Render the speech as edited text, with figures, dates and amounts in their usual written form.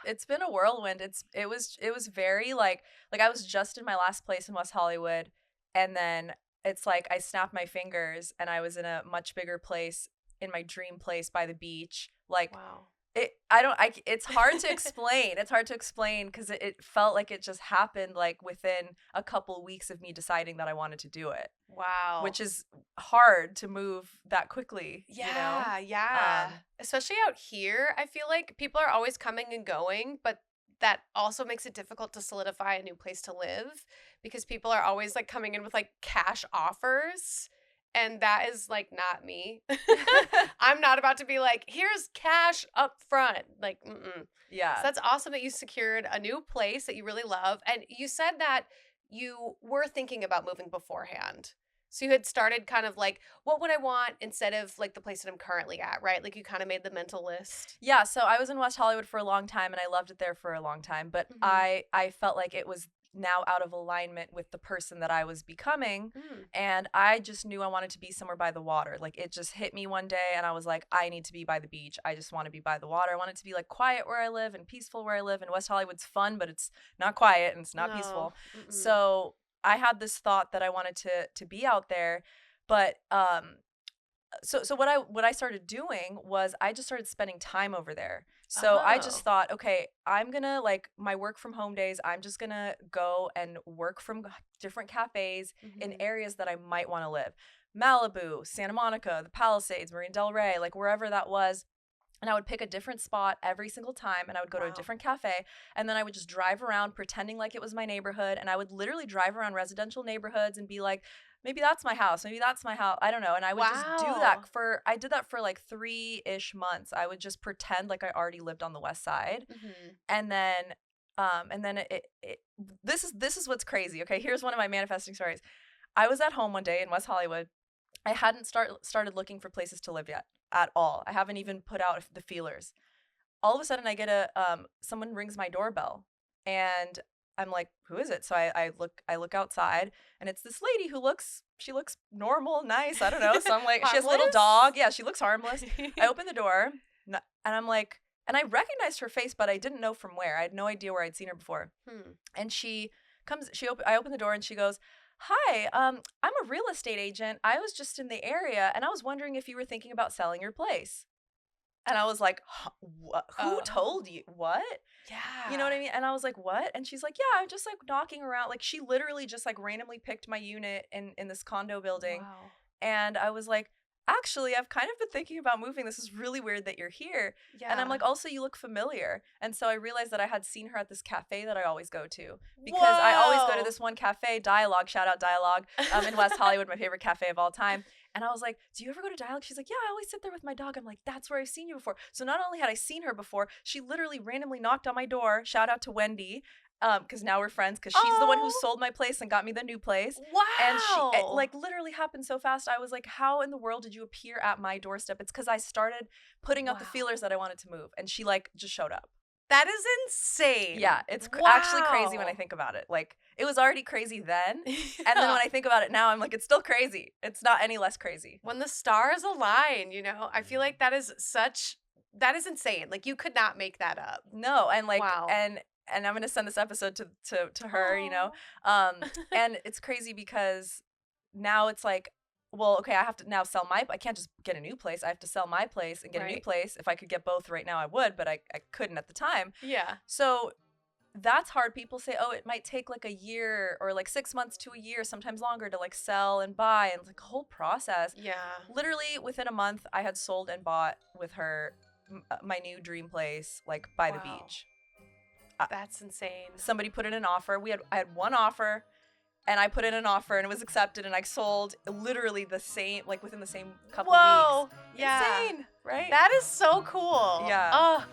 it's been a whirlwind. It was very like I was just in my last place in West Hollywood, and then it's like I snapped my fingers and I was in a much bigger place, in my dream place by the beach. Like Wow. it's hard to explain. It's hard to explain because it felt like it just happened like within a couple weeks of me deciding that I wanted to do it, Wow. which is hard to move that quickly. Yeah, yeah. Especially out here, I feel like people are always coming and going, but that also makes it difficult to solidify a new place to live because people are always like coming in with like cash offers. And that is like not me. I'm not about to be like, here's cash up front. Like, Yeah. So that's awesome that you secured a new place that you really love. And you said that you were thinking about moving beforehand. So you had started kind of like, what would I want instead of like the place that I'm currently at, right? Like you kind of made the mental list. Yeah, so I was in West Hollywood for a long time and I loved it there for a long time, but I felt like it was now out of alignment with the person that I was becoming, and I just knew I wanted to be somewhere by the water. Like it just hit me one day and I was like, I need to be by the beach. I just want to be by the water. I want it to be like quiet where I live and peaceful where I live, and West Hollywood's fun, but it's not quiet and it's not peaceful. So I had this thought that I wanted to be out there, but so what I started doing was I just started spending time over there. So I just thought, okay, I'm gonna like my work from home days, I'm just gonna go and work from different cafes in areas that I might want to live. Malibu, Santa Monica, the Palisades, Marina Del Rey, like wherever that was. And I would pick a different spot every single time, and I would go to a different cafe, and then I would just drive around pretending like it was my neighborhood, and I would literally drive around residential neighborhoods and be like, maybe that's my house, maybe that's my house, I don't know. And I would just do that I did that for like 3-ish months. I would just pretend like I already lived on the West Side. And then this is what's crazy. Okay, here's one of my manifesting stories. I was at home one day in West Hollywood. I hadn't started looking for places to live yet at all. I haven't even put out the feelers. All of a sudden I get someone rings my doorbell, and I'm like, who is it? So I look outside, and it's this lady who looks normal, nice, I don't know. So I'm like, she has a little dog. Yeah, she looks harmless. I open the door, and I'm like, and I recognized her face, but I didn't know from where. I had no idea where I'd seen her before. And I open the door and she goes, hi, I'm a real estate agent. I was just in the area and I was wondering if you were thinking about selling your place. And I was like, who told you? What? Yeah. You know what I mean? And I was like, what? And she's like, yeah, I'm just like knocking around. Like she literally just like randomly picked my unit in this condo building. Wow. And I was like, actually, I've kind of been thinking about moving. This is really weird that you're here. Yeah. And I'm like, also, you look familiar. And so I realized that I had seen her at this cafe that I always go to. Because I always go to this one cafe, Dialogue, shout out Dialogue, in West Hollywood, my favorite cafe of all time. And I was like, do you ever go to Dialogue? She's like, yeah, I always sit there with my dog. I'm like, that's where I've seen you before. So not only had I seen her before, she literally randomly knocked on my door. Shout out to Wendy. Because now we're friends, because she's the one who sold my place and got me the new place. Wow. And it like literally happened so fast. I was like, how in the world did you appear at my doorstep? It's because I started putting out the feelers that I wanted to move, and she like just showed up. That is insane. Yeah, it's actually crazy when I think about it. Like, it was already crazy then, and then when I think about it now, I'm like, it's still crazy. It's not any less crazy. When the stars align, you know, I feel like that is insane. Like, you could not make that up. No, and like, and I'm gonna send this episode to her, you know, and it's crazy because now it's like, well, okay, I have to now sell I can't just get a new place. I have to sell my place and get a new place. If I could get both right now, I would, but I couldn't at the time. Yeah. So that's hard. People say, oh, it might take like a year or like 6 months to a year, sometimes longer, to like sell and buy, and like a whole process. Yeah. Literally within a month, I had sold and bought with her my new dream place, like by the beach. That's insane. Somebody put in an offer. I had one offer, and I put in an offer, and it was accepted, and I sold literally the same, like within the same couple weeks. Yeah. Insane, right? That is so cool. Yeah. Oh,